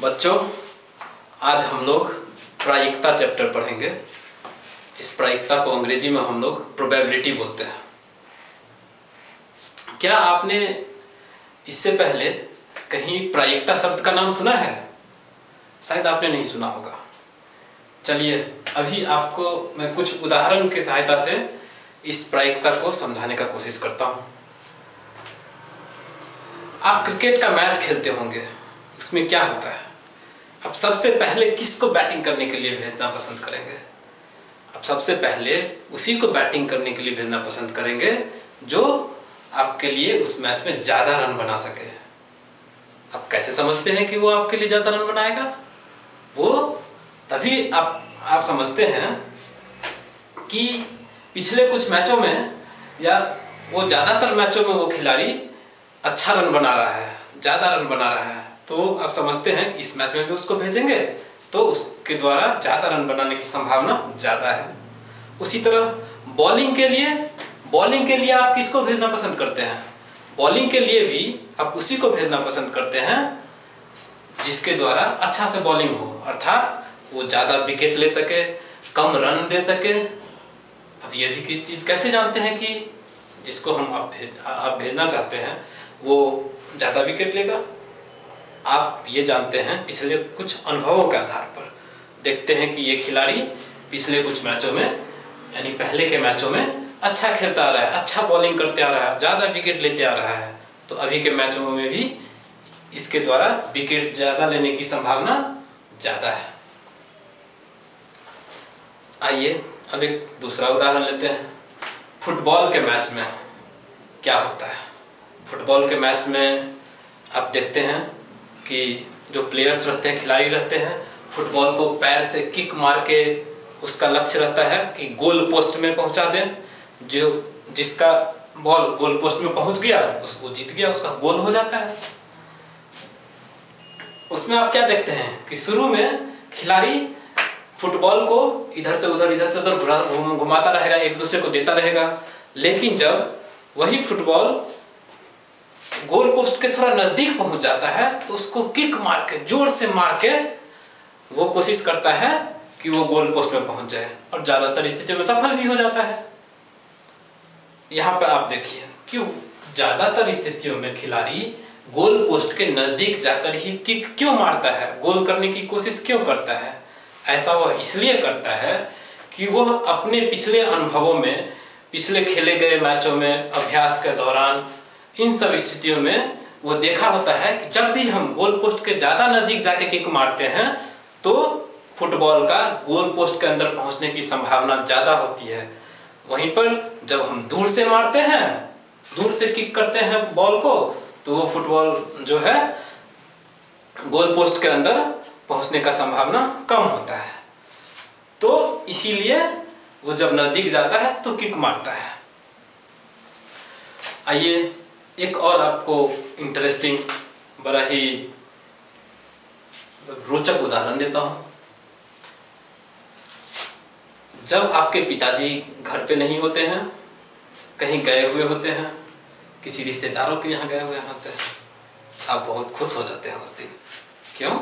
बच्चों, आज हम लोग प्रायिकता चैप्टर पढ़ेंगे। इस प्रायिकता को अंग्रेजी में हम लोग प्रोबेबिलिटी बोलते हैं। क्या आपने इससे पहले कहीं प्रायिकता शब्द का नाम सुना है? शायद आपने नहीं सुना होगा। चलिए, अभी आपको मैं कुछ उदाहरण की सहायता से इस प्रायिकता को समझाने का कोशिश करता हूँ। आप क्रिकेट का मैच खेलते होंगे, उसमें क्या होता है? अब सबसे पहले किसको बैटिंग करने के लिए भेजना पसंद करेंगे? अब सबसे पहले उसी को बैटिंग करने के लिए भेजना पसंद करेंगे जो आपके लिए उस मैच में ज़्यादा रन बना सके। आप कैसे समझते हैं कि वो आपके लिए ज़्यादा रन बनाएगा? वो तभी आप समझते हैं कि पिछले कुछ मैचों में या वो ज़्यादातर मैचों में वो खिलाड़ी अच्छा रन बना रहा है, ज़्यादा रन बना रहा है, तो आप समझते हैं इस मैच में भी उसको भेजेंगे तो उसके द्वारा ज़्यादा रन बनाने की संभावना ज़्यादा है। उसी तरह बॉलिंग के लिए आप किसको भेजना पसंद करते हैं? बॉलिंग के लिए भी आप उसी को भेजना पसंद करते हैं जिसके द्वारा अच्छा से बॉलिंग हो, अर्थात वो ज़्यादा विकेट ले सके, कम रन दे सके। अब ये भी चीज़ कैसे जानते हैं कि जिसको हम आप भेजना चाहते हैं वो ज़्यादा विकेट लेगा? आप ये जानते हैं पिछले कुछ अनुभवों के आधार पर। देखते हैं कि ये खिलाड़ी पिछले कुछ मैचों में यानी पहले के मैचों में अच्छा खेलता आ रहा है, अच्छा बॉलिंग करते आ रहा है, ज़्यादा विकेट लेते आ रहा है, तो अभी के मैचों में भी इसके द्वारा विकेट ज़्यादा लेने की संभावना ज़्यादा है। आइए अब एक दूसरा उदाहरण लेते हैं। फुटबॉल के मैच में क्या होता है? फुटबॉल के मैच में आप देखते हैं कि जो प्लेयर्स रहते हैं, खिलाड़ी रहते हैं, फुटबॉल को पैर से किक मार के उसका लक्ष्य रहता है कि गोल पोस्ट में पहुंचा दें। जिसका बॉल गोल पोस्ट में पहुंच गया वो जीत गया, उसका गोल हो जाता है। उसमें आप क्या देखते हैं कि शुरू में खिलाड़ी फुटबॉल को इधर से उधर घुमाता रहेगा, एक दूसरे को देता रहेगा, लेकिन जब वही फुटबॉल गोल पोस्ट के थोड़ा नजदीक पहुंच जाता है तो उसको किक मार के, जोर से मार के वो कोशिश करता है कि वो गोल पोस्ट में पहुंच जाए, और ज्यादातर स्थितियों में सफल भी हो जाता है। यहाँ पे आप देखिए कि ज्यादातर स्थितियों में खिलाड़ी गोल पोस्ट के नजदीक जाकर ही किक क्यों मारता है, गोल करने की कोशिश क्यों करता है? ऐसा वह इसलिए करता है कि वह अपने पिछले अनुभवों में, पिछले खेले गए मैचों में, अभ्यास के दौरान, इन सब स्थितियों में वो देखा होता है कि जब भी हम गोल पोस्ट के ज़्यादा नज़दीक जाके किक मारते हैं तो फुटबॉल का गोल पोस्ट के अंदर पहुंचने की संभावना ज़्यादा होती है। वहीं पर जब हम दूर से मारते हैं, दूर से किक करते हैं बॉल को, तो वो फुटबॉल जो है गोल पोस्ट के अंदर पहुंचने का संभावना कम होता है। तो इसीलिए वो जब नज़दीक जाता है तो किक मारता है। आइए एक और आपको इंटरेस्टिंग, बड़ा ही रोचक उदाहरण देता हूं। जब आपके पिताजी घर पे नहीं होते हैं, कहीं गए हुए होते हैं, किसी रिश्तेदारों के यहाँ गए हुए होते हैं, आप बहुत खुश हो जाते हैं उस दिन। क्यों?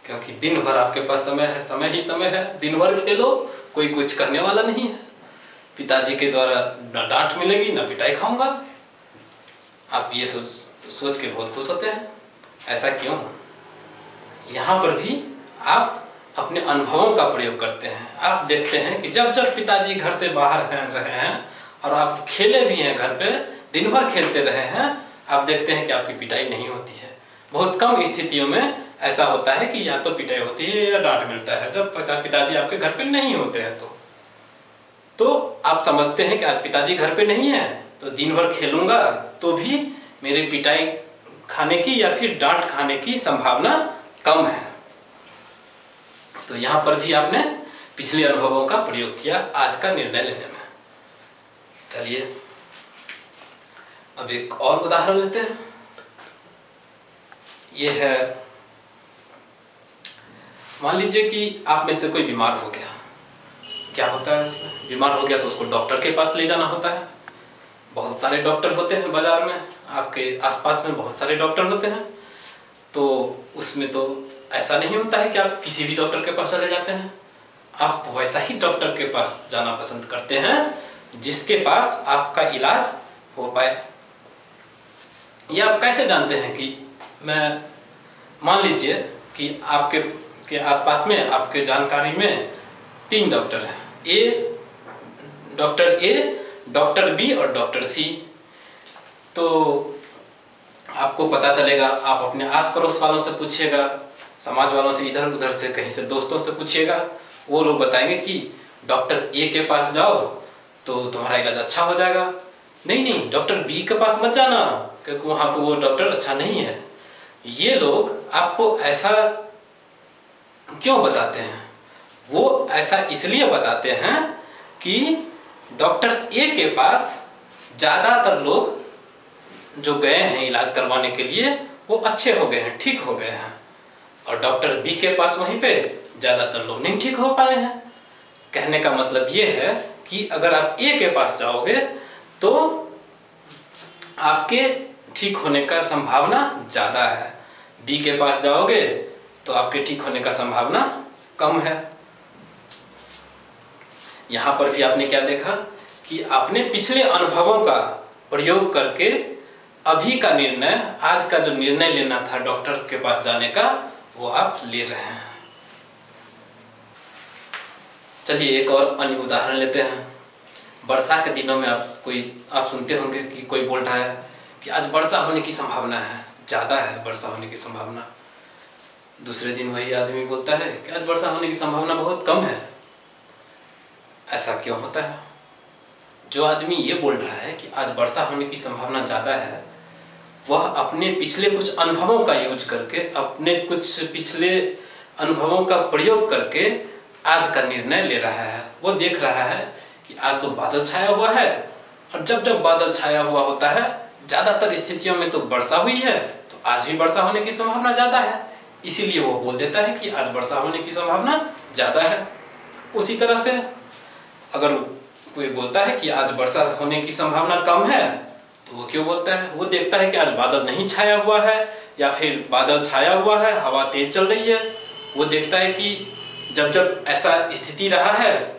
क्योंकि दिन भर आपके पास समय है, समय ही समय है, दिन भर खेलो, कोई कुछ करने वाला नहीं है, पिताजी के द्वारा ना डांट मिलेगी ना पिटाई खाऊंगा। आप ये सोच के बहुत खुश होते हैं। ऐसा क्यों? यहाँ पर भी आप अपने अनुभवों का प्रयोग करते हैं। आप देखते हैं कि जब जब पिताजी घर से बाहर रहे हैं और आप खेले भी हैं, घर पे दिन भर खेलते रहे हैं, आप देखते हैं कि आपकी पिटाई नहीं होती है। बहुत कम स्थितियों में ऐसा होता है कि या तो पिटाई होती है या डांट मिलता है, जब पिताजी आपके घर पे नहीं होते हैं। तो आप समझते हैं कि आज पिताजी घर पे नहीं है तो दिन भर खेलूंगा तो भी मेरी पिटाई खाने की या फिर डांट खाने की संभावना कम है। तो यहाँ पर भी आपने पिछले अनुभवों का प्रयोग किया आज का निर्णय लेने में। चलिए अब एक और उदाहरण लेते हैं। ये है, मान लीजिए कि आप में से कोई बीमार हो गया। क्या होता है उसमें? बीमार हो गया तो उसको डॉक्टर के पास ले जाना होता है। बहुत सारे डॉक्टर होते हैं बाजार में, आपके आसपास में बहुत सारे डॉक्टर होते हैं, तो उसमें तो ऐसा नहीं होता है कि आप किसी भी डॉक्टर के पास चले जाते हैं, आप वैसा ही डॉक्टर के पास जाना पसंद करते हैं जिसके पास आपका इलाज हो पाए। ये आप कैसे जानते हैं कि मैं मान लीजिए कि आपके आसपास में, आपके जानकारी में 3 डॉक्टर हैं, डॉक्टर ए, डॉक्टर बी और डॉक्टर सी। तो आपको पता चलेगा, आप अपने आस पड़ोस वालों से पूछिएगा, समाज वालों से, इधर उधर से, कहीं से दोस्तों से पूछिएगा, वो लोग बताएंगे कि डॉक्टर ए के पास जाओ तो तुम्हारा इलाज अच्छा हो जाएगा। नहीं नहीं, डॉक्टर बी के पास मत जाना क्योंकि वहाँ पे वो डॉक्टर अच्छा नहीं है। ये लोग आपको ऐसा क्यों बताते हैं? वो ऐसा इसलिए बताते हैं कि डॉक्टर ए के पास ज़्यादातर लोग जो गए हैं इलाज करवाने के लिए वो अच्छे हो गए हैं, ठीक हो गए हैं, और डॉक्टर बी के पास वहीं पे ज़्यादातर लोग नहीं ठीक हो पाए हैं। कहने का मतलब ये है कि अगर आप ए के पास जाओगे तो आपके ठीक होने का संभावना ज़्यादा है, बी के पास जाओगे तो आपके ठीक होने का संभावना कम है। यहाँ पर भी आपने क्या देखा कि आपने पिछले अनुभवों का प्रयोग करके अभी का निर्णय, आज का जो निर्णय लेना था डॉक्टर के पास जाने का, वो आप ले रहे हैं। चलिए एक और अन्य उदाहरण लेते हैं। वर्षा के दिनों में आप सुनते होंगे कि कोई बोल रहा है कि आज वर्षा होने की संभावना है, ज़्यादा है वर्षा होने की संभावना। दूसरे दिन वही आदमी बोलता है कि आज वर्षा होने की संभावना बहुत कम है। ऐसा क्यों होता है? जो आदमी ये बोल रहा है कि आज वर्षा होने की संभावना ज़्यादा है, वह अपने पिछले कुछ अनुभवों का यूज करके, अपने कुछ पिछले अनुभवों का प्रयोग करके आज का निर्णय ले रहा है। वो देख रहा है कि आज तो बादल छाया हुआ है, और जब जब बादल छाया हुआ होता है, ज़्यादातर स्थितियों में तो वर्षा हुई है, तो आज भी वर्षा होने की संभावना ज़्यादा है, इसीलिए वो बोल देता है कि आज वर्षा होने की संभावना ज़्यादा है। उसी तरह से अगर कोई बोलता है कि आज वर्षा होने की संभावना कम है, तो वो क्यों बोलता है? वो देखता है कि आज बादल नहीं छाया हुआ है, या फिर बादल छाया हुआ है, हवा तेज चल रही है। वो देखता है कि जब जब ऐसा स्थिति रहा है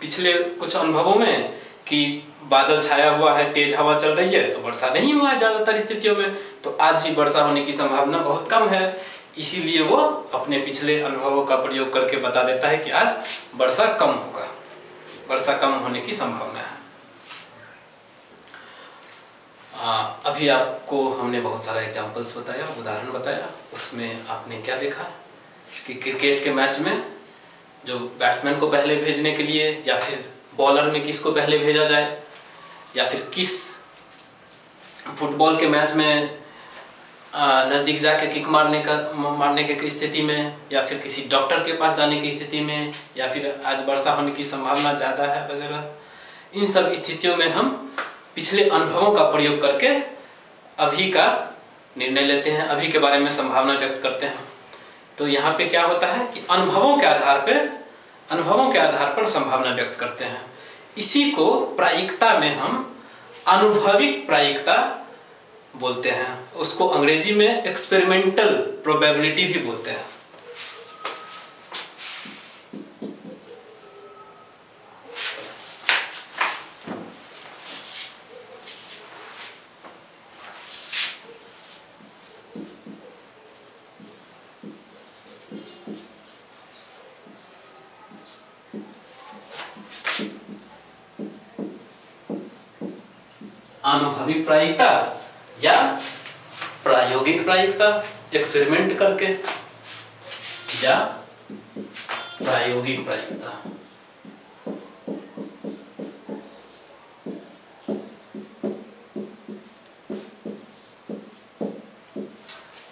पिछले कुछ अनुभवों में कि बादल छाया हुआ है, तेज हवा चल रही है, तो वर्षा नहीं हुआ है ज़्यादातर स्थितियों में, तो आज भी वर्षा होने की संभावना बहुत कम है। इसीलिए वो अपने पिछले अनुभवों का प्रयोग करके बता देता है कि आज वर्षा कम होगा, वर्षा कम होने की संभावना है। अभी आपको हमने बहुत सारा एग्जाम्पल्स बताया, उदाहरण बताया, उसमें आपने क्या देखा कि क्रिकेट के मैच में जो बैट्समैन को पहले भेजने के लिए, या फिर बॉलर में किसको पहले भेजा जाए, या फिर किस फुटबॉल के मैच में नज़दीक जाके किक मारने के स्थिति में, या फिर किसी डॉक्टर के पास जाने की स्थिति में, या फिर आज वर्षा होने की संभावना ज़्यादा है वगैरह, इन सब स्थितियों में हम पिछले अनुभवों का प्रयोग करके अभी का निर्णय लेते हैं, अभी के बारे में संभावना व्यक्त करते हैं। तो यहाँ पे क्या होता है कि अनुभवों के आधार पर संभावना व्यक्त करते हैं। इसी को प्रायिकता में हम अनुभविक प्रायिकता बोलते हैं। उसको अंग्रेजी में एक्सपेरिमेंटल प्रोबेबिलिटी भी बोलते हैं। अनुभविक प्रायिकता या प्रायोगिक प्रायिकता, एक्सपेरिमेंट करके, या प्रायोगिक प्रायिकता।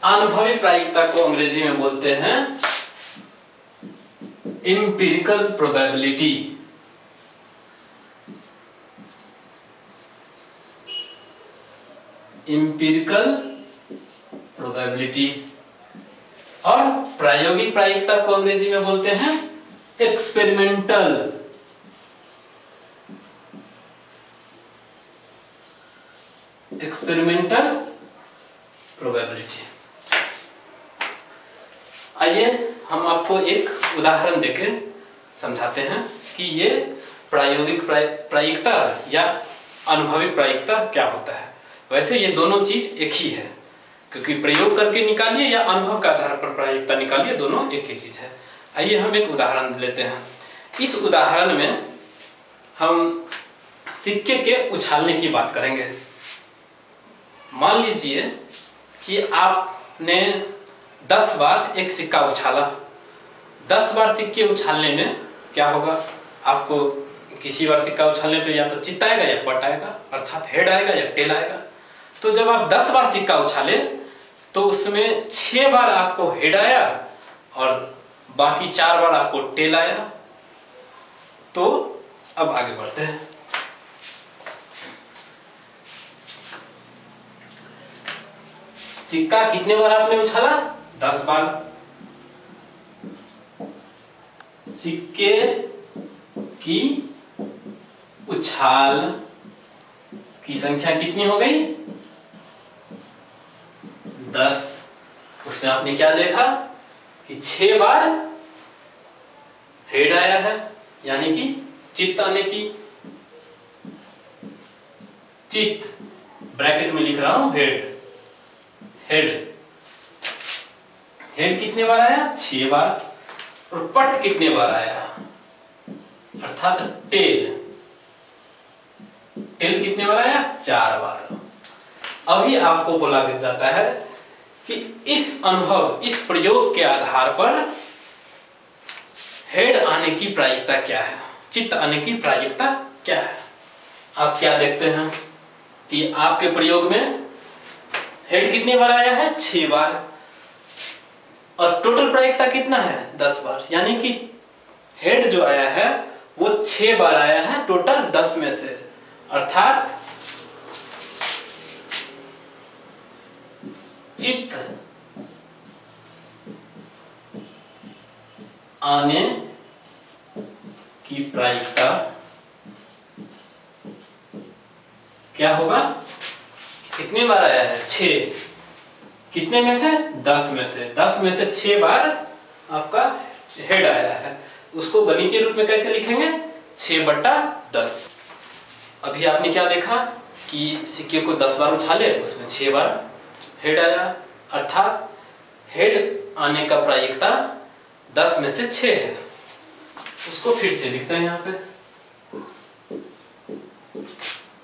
अनुभविक प्रायिकता को अंग्रेजी में बोलते हैं एम्पिरिकल प्रोबेबिलिटी। Empirical probability. और प्रायोगिक प्रायिकता को अंग्रेजी में बोलते हैं एक्सपेरिमेंटल प्रोबेबिलिटी। आइए हम आपको एक उदाहरण देके समझाते हैं कि ये प्रायोगिक प्रायिकता या अनुभविक प्रायिकता क्या होता है। वैसे ये दोनों चीज एक ही है, क्योंकि प्रयोग करके निकालिए या अनुभव के आधार पर प्रायिकता निकालिए, दोनों एक ही चीज है। आइए हम एक उदाहरण लेते हैं। इस उदाहरण में हम सिक्के के उछालने की बात करेंगे। मान लीजिए कि आपने 10 बार एक सिक्का उछाला। 10 बार सिक्के उछालने में क्या होगा, आपको किसी बार सिक्का उछालने पे या तो चित्त आएगा या पट आएगा, अर्थात हेड आएगा या टेल आएगा। तो जब आप 10 बार सिक्का उछाले तो उसमें 6 बार आपको हेड आया और बाकी 4 बार आपको टेल आया। तो अब आगे बढ़ते हैं। सिक्का कितने बार आपने उछाला? 10 बार। सिक्के की उछाल की संख्या कितनी हो गई? 10। उसमें आपने क्या देखा कि 6 बार हेड आया है, यानी कि चित्त आने की, चित्त ब्रैकेट में लिख रहा हूं हेड, हेड हेड कितने बार आया? 6 बार। और पट कितने बार आया, अर्थात टेल, टेल कितने बार आया? 4 बार। अभी आपको बोला जाता है कि इस अनुभव, इस प्रयोग के आधार पर हेड आने की प्रायिकता क्या है, चित्त आने की प्रायिकता क्या है। आप क्या देखते हैं कि आपके प्रयोग में हेड कितने बार आया है? 6 बार। और टोटल प्रायिकता कितना है? 10 बार। यानी कि हेड जो आया है वो 6 बार आया है टोटल 10 में से, अर्थात चित्त आने की प्रायिकता क्या होगा? कितनी बार आया है? 6। कितने में से? 10 में से। 10 में से 6 बार आपका हेड आया है। उसको गणितीय रूप में कैसे लिखेंगे? 6/10। अभी आपने क्या देखा कि सिक्के को 10 बार उछाले, उसमें 6 बार हेड आया, अर्थात हेड आने का प्रायिकता 10 में से 6 है। उसको फिर से लिखते हैं यहाँ पे,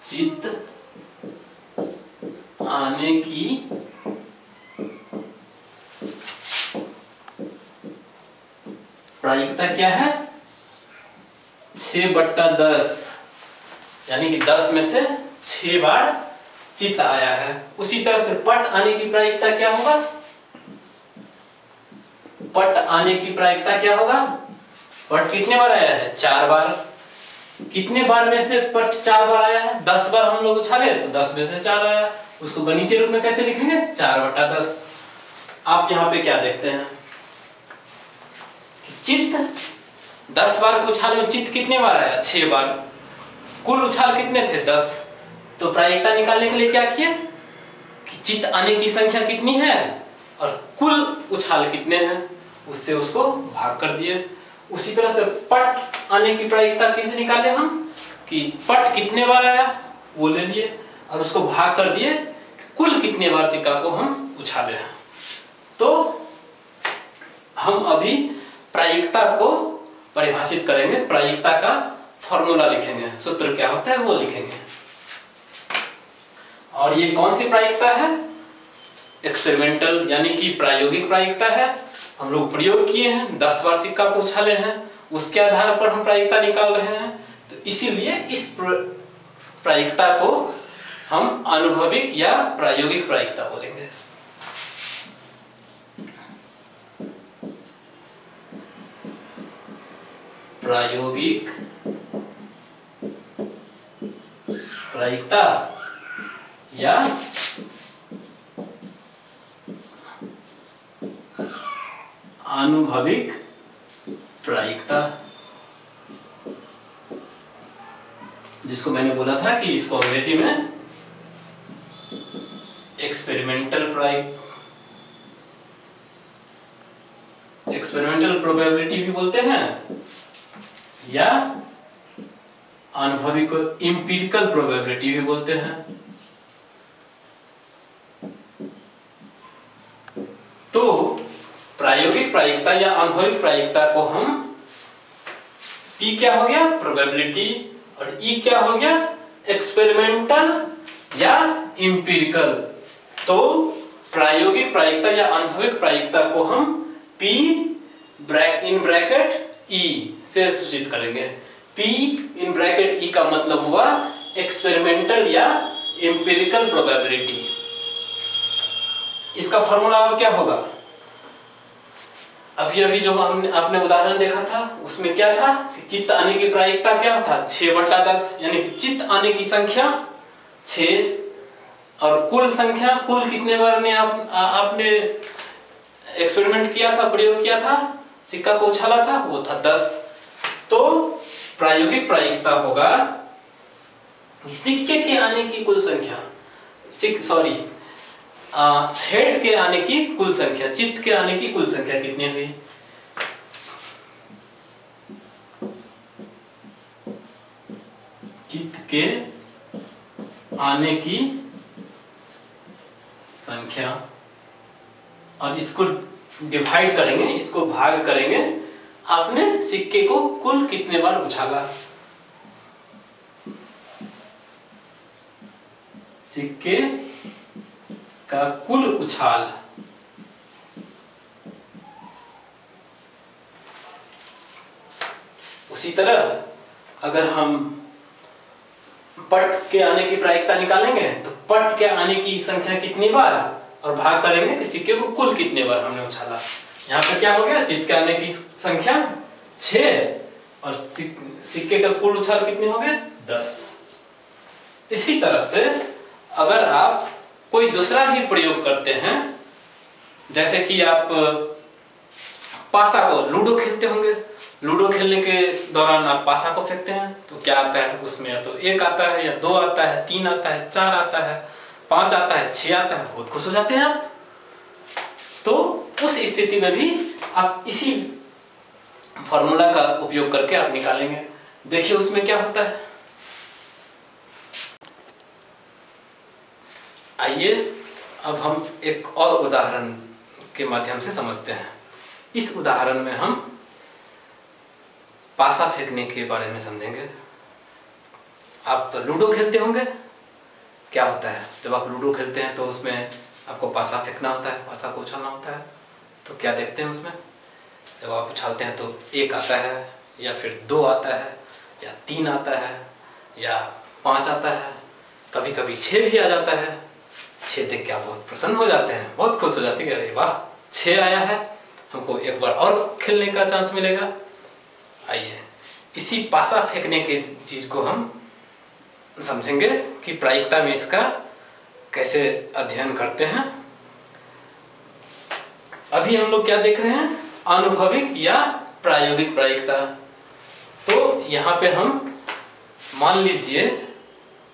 चित्त आने की प्रायिकता क्या है? 6/10, यानी कि 10 में से 6 बार चित्त आया है। उसी तरह से पट आने की प्रायिकता क्या होगा? पट आने की प्रायिकता क्या होगा? पट कितने बार आया है? 4 बार। कितने बार में से पट 4 बार आया है? 10 बार हम लोग उछाले तो 10 में से 4 आया। उसको गणितीय रूप में कैसे लिखेंगे? 4/10। आप यहाँ पे क्या देखते हैं? चित्त 10 बार के उछाल में चित्त कितने बार आया? 6 बार। कुल उछाल कितने थे? 10। तो प्रायिकता निकालने के लिए क्या किए कि चित्त आने की संख्या कितनी है और कुल उछाल कितने हैं, उससे उसको भाग कर दिए। उसी तरह से पट आने की प्रायिकता कैसे निकाले हम कि पट कितने बार आया वो ले लिए और उसको भाग कर दिए कुल कितने बार सिक्का को हम उछाले हैं। तो हम अभी प्रायिकता को परिभाषित करेंगे, प्रायिकता का फॉर्मूला लिखेंगे, सूत्र क्या होता है वो लिखेंगे। और ये कौन सी प्रायिकता है? एक्सपेरिमेंटल यानी कि प्रायोगिक प्रायिकता है। हम लोग प्रयोग किए हैं, 10 बार सिक्का को उछाले हैं, उसके आधार पर हम प्रायिकता निकाल रहे हैं। तो इसीलिए इस प्रायिकता को हम अनुभविक या प्रायोगिक प्रायिकता बोलेंगे। प्रायोगिक प्रायिकता या अनुभविक प्रायिकता, जिसको मैंने बोला था कि इसको अंग्रेजी में एक्सपेरिमेंटल एक्सपेरिमेंटल प्रोबेबिलिटी भी बोलते हैं या अनुभवी को इंपिरिकल प्रोबेबिलिटी भी बोलते हैं। तो प्रायोगिक प्रायिकता या अनुभविक प्रायिकता को हम P क्या हो गया प्रोबेबिलिटी और E क्या हो गया एक्सपेरिमेंटल या इंपिरिकल। तो प्रायोगिक प्रायिकता या अनुभविक प्रायिकता को हम P इन ब्रैकेट E से सूचित करेंगे। P इन ब्रैकेट E का मतलब हुआ एक्सपेरिमेंटल या इंपिरिकल प्रोबेबिलिटी। इसका फॉर्मूला अब क्या होगा? अभी जो आपने उदाहरण देखा था उसमें क्या था कि चित्त आने की प्रायिकता क्या था 6/10, यानी कि चित्त आने की संख्या 6 और कुल संख्या, कुल कितने बार ने आपने एक्सपेरिमेंट किया था, प्रयोग किया था, सिक्का को उछाला था, वो था 10। तो प्रायोगिक प्रायिकता होगा सिक्के के आने की कुल संख्या, हेड के आने की कुल संख्या, चित्त के आने की कुल संख्या कितनी हुई? चित्त के आने की संख्या और इसको डिवाइड करेंगे, इसको भाग करेंगे आपने सिक्के को कुल कितने बार उछाला। सिक्के का कुल उछाल उसी तरह अगर हम पट के आने की प्रायिकता निकालेंगे तो पट के आने की संख्या कितनी बार और भाग करेंगे कि सिक्के को कुल कितने बार हमने उछाला। यहाँ पर क्या हो गया चित्त के आने की संख्या 6 और सिक्के का कुल उछाल कितने हो गए 10। इसी तरह से अगर आप कोई दूसरा भी प्रयोग करते हैं, जैसे कि आप पासा को लूडो खेलते होंगे, लूडो खेलने के दौरान आप पासा को फेंकते हैं तो क्या आता है उसमें, या तो 1 आता है या 2 आता है, 3 आता है, 4 आता है, 5 आता है, 6 आता है, बहुत खुश हो जाते हैं आप। तो उस स्थिति में भी आप इसी फॉर्मूला का उपयोग करके आप निकालेंगे। देखिए उसमें क्या होता है। आइए अब हम एक और उदाहरण के माध्यम से समझते हैं। इस उदाहरण में हम पासा फेंकने के बारे में समझेंगे। आप लूडो खेलते होंगे, क्या होता है जब आप लूडो खेलते हैं तो उसमें आपको पासा फेंकना होता है, पासा को उछालना होता है। तो क्या देखते हैं उसमें, जब आप उछालते हैं तो 1 आता है या फिर 2 आता है या 3 आता है या 5 आता है, कभी कभी 6 भी आ जाता है। 6 देख के आप बहुत प्रसन्न हो जाते हैं, बहुत खुश हो जाते हैं, अरे वाह 6 आया है, हमको एक बार और खेलने का चांस मिलेगा। आइए इसी पासा फेंकने के चीज को हम समझेंगे कि प्रायिकता में इसका कैसे अध्ययन करते हैं। अभी हम लोग क्या देख रहे हैं, अनुभविक या प्रायोगिक प्रायिकता। तो यहाँ पे हम मान लीजिए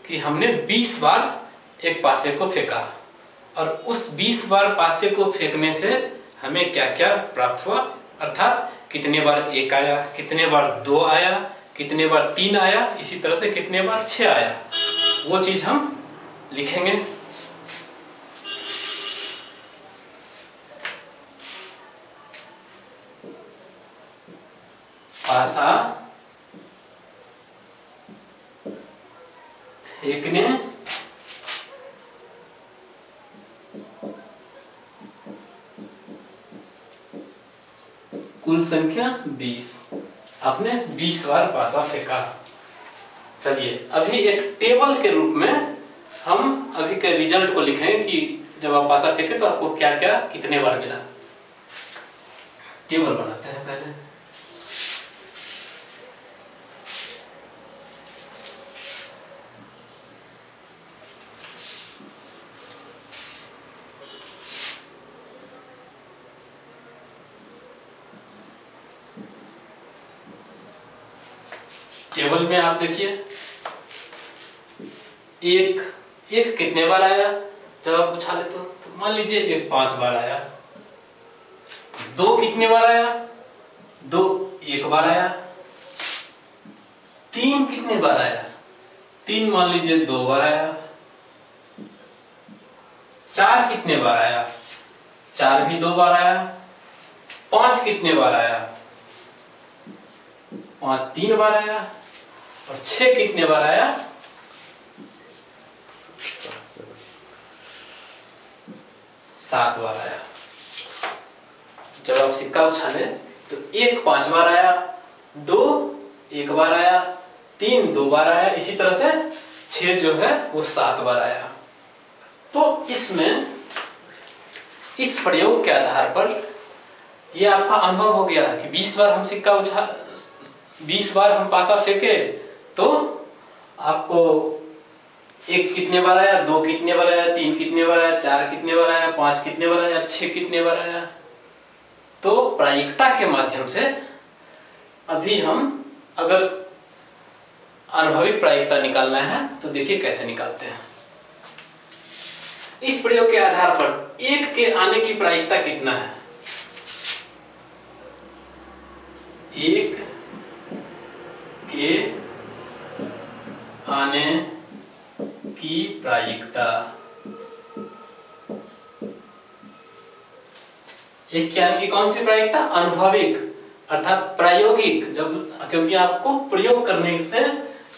कि हमने 20 बार एक पासे को फेंका और उस 20 बार पासे को फेंकने से हमें क्या क्या प्राप्त हुआ, अर्थात कितने बार 1 आया, कितने बार 2 आया, कितने बार 3 आया, इसी तरह से कितने बार 6 आया, वो चीज हम लिखेंगे। पासा फेंकने कुल संख्या 20, आपने 20 बार पासा फेंका। चलिए अभी एक टेबल के रूप में हम अभी के रिजल्ट को लिखेंगे कि जब आप पासा फेंके तो आपको क्या क्या कितने बार मिला। टेबल बनाते हैं पहले। टेबल में आप देखिए एक कितने बार आया जब आप उछाले तो मान लीजिए 1 5 बार आया। 2 कितने बार आया 2 एक बार आया, 3 कितने बार आया, 3 मान लीजिए 2 बार आया, 4 कितने बार आया, 4 भी 2 बार आया, 5 कितने बार आया, 5 3 बार आया, और 6 कितने बार आया, 7 बार आया। जब आप सिक्का उछाले तो 1 5 बार आया, 2 1 बार आया, 3 2 बार आया, इसी तरह से 6 जो है वो 7 बार आया। तो इसमें इस प्रयोग के आधार पर ये आपका अनुभव हो गया कि 20 बार हम सिक्का 20 बार हम पासा फेंके तो आपको 1 कितने बार आया, 2 कितने बार आया, 3 कितने बार आया, 4 कितने बार आया, 5 कितने बार आया, 6 कितने बार आया। तो प्रायिकता के माध्यम से अभी हम अगर अनुभविक प्रायिकता निकालना है तो देखिए कैसे निकालते हैं। इस प्रयोग के आधार पर 1 के आने की प्रायिकता कितना है, 1 के आने की प्रायिकता, 1 के आने की कौन सी प्रायिकता, अनुभविक अर्थात प्रायोगिक, जब क्योंकि आपको प्रयोग करने से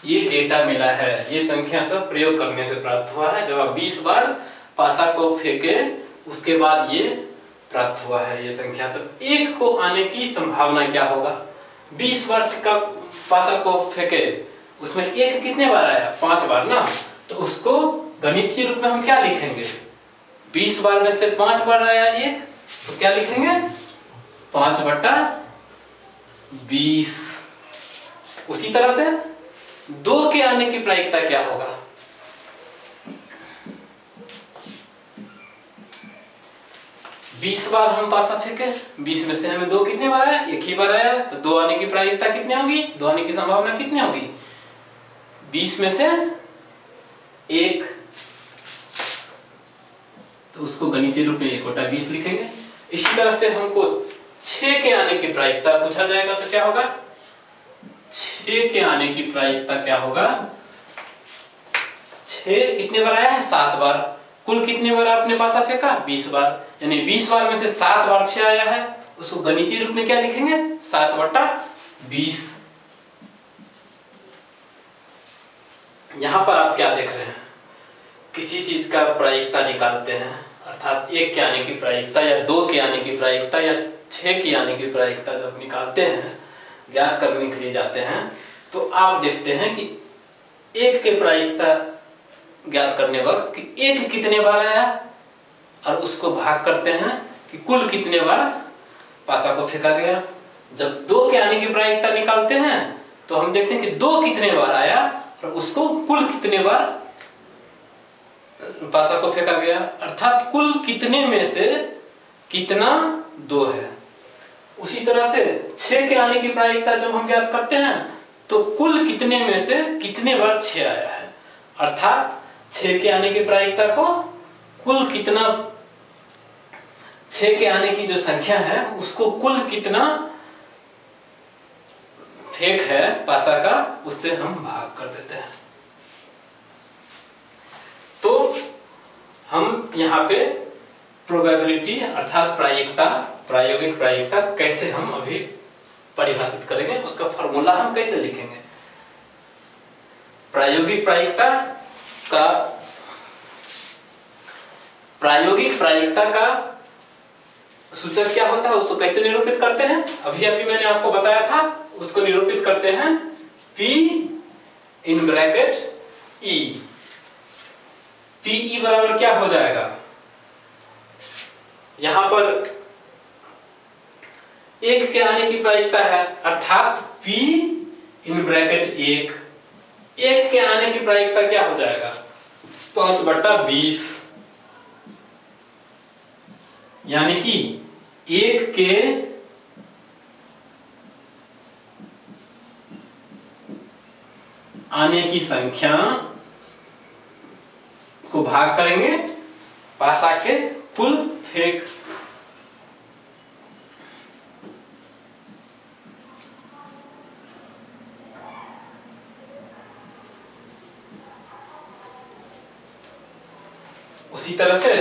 ये डेटा मिला है, ये संख्या सब प्रयोग करने से प्राप्त हुआ है। जब आप 20 बार पासा को फेंके उसके बाद ये प्राप्त हुआ है ये संख्या। तो 1 को आने की संभावना क्या होगा, 20 बार सिक्का पासा को फेंके उसमें 1 कितने बार आया, 5 बार ना, तो उसको गणितीय रूप में हम क्या लिखेंगे, 20 बार में से 5 बार आया 1 तो क्या लिखेंगे 5/20। उसी तरह से 2 के आने की प्रायिकता क्या होगा, 20 बार हम पासा फेंके, 20 में से हमें 2 कितने बार आया, 1 ही बार आया, तो 2 आने की प्रायिकता कितनी होगी, 2 आने की संभावना कितनी होगी, 20 में से 1, तो उसको गणितीय रूप में 1/20 लिखेंगे। इसी तरह से हमको 6 के आने की प्रायिकता पूछा जाएगा तो क्या होगा, 6 के आने की प्रायिकता क्या होगा, 6 कितने बार आया है, 7 बार, कुल कितने बार आपने पासा फेंका, 20 बार, यानी 20 बार में से 7 बार 6 आया है, उसको गणितीय रूप में क्या लिखेंगे 7/20। यहां पर आप क्या देख रहे हैं, किसी चीज का प्रायिकता निकालते हैं अर्थात 1 के आने की प्रायिकता या 2 के आने की प्रायिकता या 6 के आने की प्रायिकता जब निकालते हैं, ज्ञात करने के लिए जाते हैं, तो आप देखते हैं कि 1 के प्रायिकता ज्ञात करने वक्त कि 1 कितने बार आया और उसको भाग करते हैं कि कुल कितने बार पासा को फेंका गया। जब 2 के आने की प्रायिकता निकालते हैं तो हम देखते हैं कि 2 कितने बार आया और उसको कुल कितने बार पासा को फेंका गया, अर्थात कुल कितने में से कितना 2 है। उसी तरह से 6 के आने की प्रायिकता जब हम ज्ञात करते हैं तो कुल कितने में से कितने बार 6 आया है, अर्थात 6 के आने की प्रायिकता को कुल कितना, 6 के आने की जो संख्या है उसको कुल कितना फेंक है पासा का, उससे हम भाग कर देते हैं। तो हम यहाँ पे प्रोबेबिलिटी अर्थात प्रायिकता, प्रायोगिक प्रायिकता कैसे हम अभी परिभाषित करेंगे, उसका फॉर्मूला हम कैसे लिखेंगे। प्रायोगिक प्रायिकता का, प्रायोगिक प्रायिकता का सूचक क्या होता है, उसको कैसे निरूपित करते हैं, अभी अभी मैंने आपको बताया था, उसको निरूपित करते हैं P in bracket E। PE बराबर क्या हो जाएगा, यहां पर 1 के आने की प्रायिकता है अर्थात P इन ब्रैकेट 1 के आने की प्रायिकता क्या हो जाएगा 5/20, यानी कि 1 के आने की संख्या को भाग करेंगे पासा के कुल फेंक इसी तरह से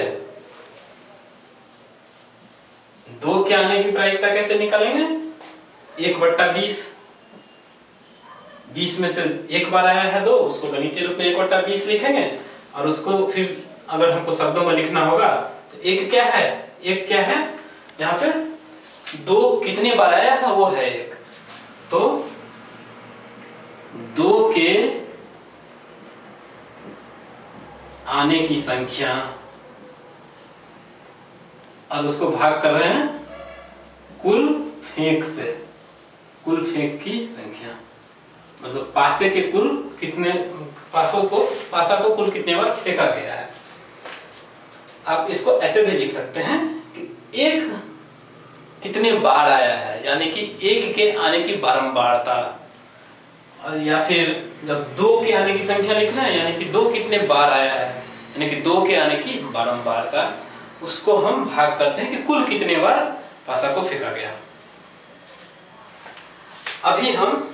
2 के आने की प्रायिकता कैसे निकालेंगे? 1/20, 20 में से एक बार आया है 2, उसको गणितीय रूप में 1/20 लिखेंगे। और उसको फिर अगर हमको शब्दों में लिखना होगा तो एक क्या है, एक क्या है यहाँ पे 2 कितने बार आया है वो है 1, तो 2 के आने की संख्या और उसको भाग कर रहे हैं कुल फेंक से, कुल फेंक की संख्या, मतलब पासे के कुल कितने पासा को कुल कितने बार फेंका गया है। आप इसको ऐसे भी लिख सकते हैं कि एक कितने बार आया है, यानी कि एक के आने की बारंबारता, और या फिर जब 2 के आने की संख्या लिखना है यानी कि 2 कितने बार आया है, यानी कि 2 के आने की बारंबारता, उसको हम भाग करते हैं कि कुल कितने बार पासा को फेंका गया। अभी हम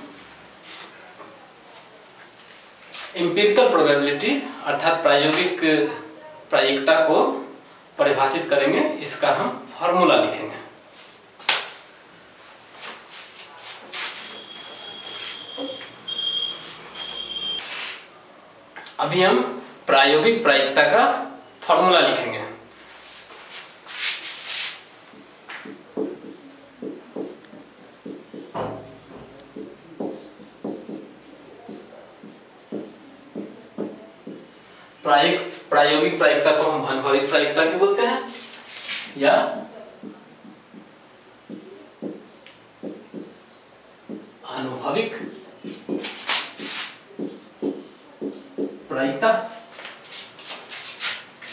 एम्पिरिकल प्रोबेबिलिटी अर्थात प्रायोगिक प्रायिकता को परिभाषित करेंगे। इसका हम फॉर्मूला लिखेंगे। अभी हम प्रायोगिक प्रायिकता का फॉर्मूला लिखेंगे। प्रायोगिक प्रायिकता को हम अनुभविक प्रायिकता क्यों बोलते हैं, या अनुभविक प्रायिकता,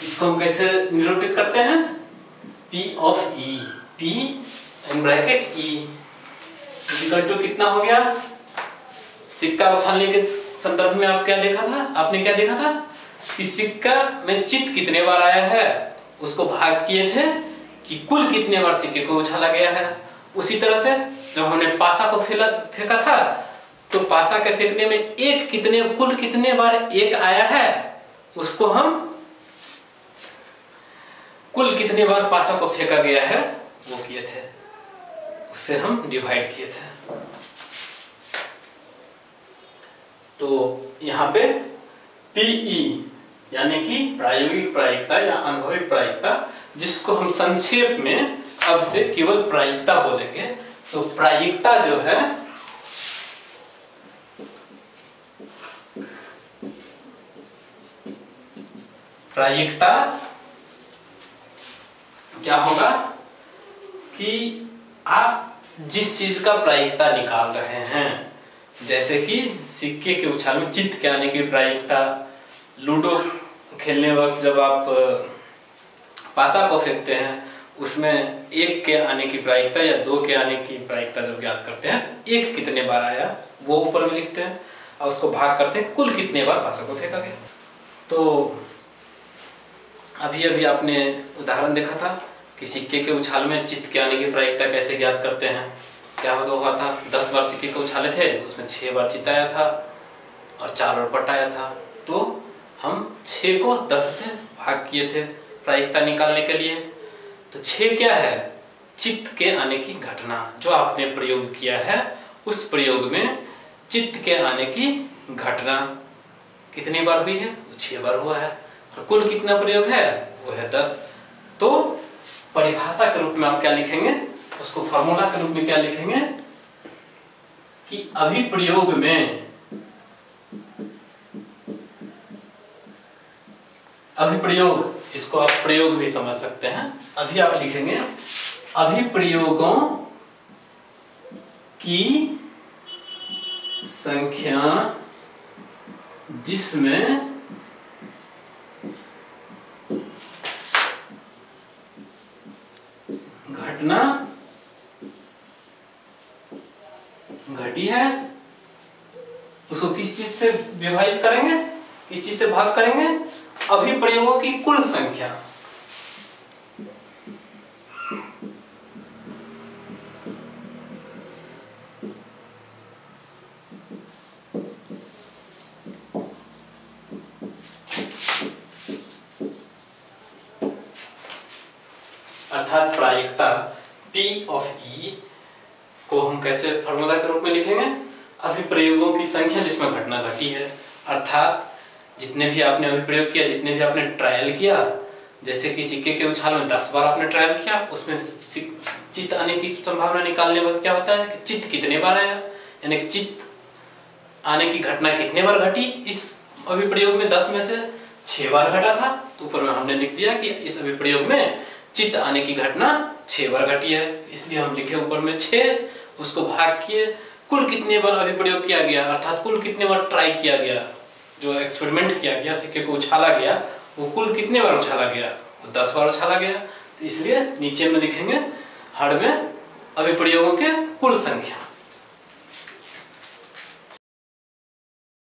इसको हम कैसे निरूपित करते हैं? P of E, P in bracket E equal to कितना हो गया? सिक्का उछालने के संदर्भ में आप क्या देखा था, आपने क्या देखा था कि सिक्का में चित कितने बार आया है, उसको भाग किए थे कि कुल कितने बार सिक्के को उछाला गया है। उसी तरह से जब हमने पासा को फेंका था तो पासा के फेंकने में एक कुल कितने बार एक आया है, उसको हम कुल कितने बार पासा को फेंका गया है वो किए थे, उससे हम डिवाइड किए थे। तो यहाँ पे PE यानी कि प्रायोगिक प्रायिकता या अनुभविक प्रायिकता, जिसको हम संक्षेप में अब से केवल प्रायिकता बोलेंगे। तो प्रायिकता जो है प्रायिकता क्या होगा कि आप जिस चीज का प्रायिकता निकाल रहे हैं, जैसे कि सिक्के के उछाल में चित्त के आने की प्रायिकता, लूडो खेलने वक्त जब आप पासा को फेंकते हैं उसमें 1 के आने की प्रायिकता या 2 के आने की प्रायिकता जब ज्ञात करते हैं तो 1 कितने बार आया वो ऊपर में लिखते हैं और उसको भाग करते हैं कुल कितने बार पासा को फेंका गया। तो अभी आपने उदाहरण देखा था कि सिक्के के उछाल में चित्त के आने की प्रायिकता कैसे ज्ञात करते हैं। क्या हुआ था, 10 बार सिक्के को उछाले थे, उसमें 6 बार चित्त आया था और 4 बार पट आया था। तो हम 6 को 10 से भाग किए थे प्रायिकता निकालने के लिए। तो 6 क्या है, चित्त के आने की घटना जो आपने प्रयोग किया है, उस प्रयोग में चित्त के आने की घटना कितनी बार हुई है, वो 6 बार हुआ है। और कुल कितना प्रयोग है, वो है 10। तो परिभाषा के रूप में आप क्या लिखेंगे, उसको फॉर्मूला के रूप में क्या लिखेंगे कि अभिप्रयोग में, अभिप्रयोग, इसको आप प्रयोग भी समझ सकते हैं। अभी आप लिखेंगे अभिप्रयोगों की संख्या जिसमें घटना घटी है, उसको किस चीज से विभाजित करेंगे, किस चीज से भाग करेंगे, अभिप्रयोगों की कुल संख्या। अर्थात प्रायिकता P ऑफ E को हम कैसे फॉर्मूला के रूप में लिखेंगे, अभिप्रयोगों की संख्या जिसमें घटना घटी है। अर्थात जितने भी आपने अभिप्रयोग किया, जितने भी आपने ट्रायल किया, जैसे कि सिक्के के उछाल में 10 बार आपने ट्रायल किया, उसमें चित्त आने की संभावना निकालने वक्त क्या होता है कि चित्त कितने बार आया, यानी कि चित्त आने की घटना कितने बार घटी। इस अभिप्रयोग में 10 में से 6 बार घटा था, तो ऊपर में हमने लिख दिया कि इस अभिप्रयोग में चित्त आने की घटना 6 बार घटी है, इसलिए हम लिखे ऊपर में 6, उसको भाग किए कुल कितने बार अभिप्रयोग किया गया, अर्थात कुल कितने बार ट्राई किया गया, जो एक्सपेरिमेंट किया गया, सिक्के को उछाला गया, वो कुल कितने बार उछाला गया, वो 10 बार उछाला गया। तो इसलिए नीचे में लिखेंगे हर में अभिप्रयोगों के कुल संख्या।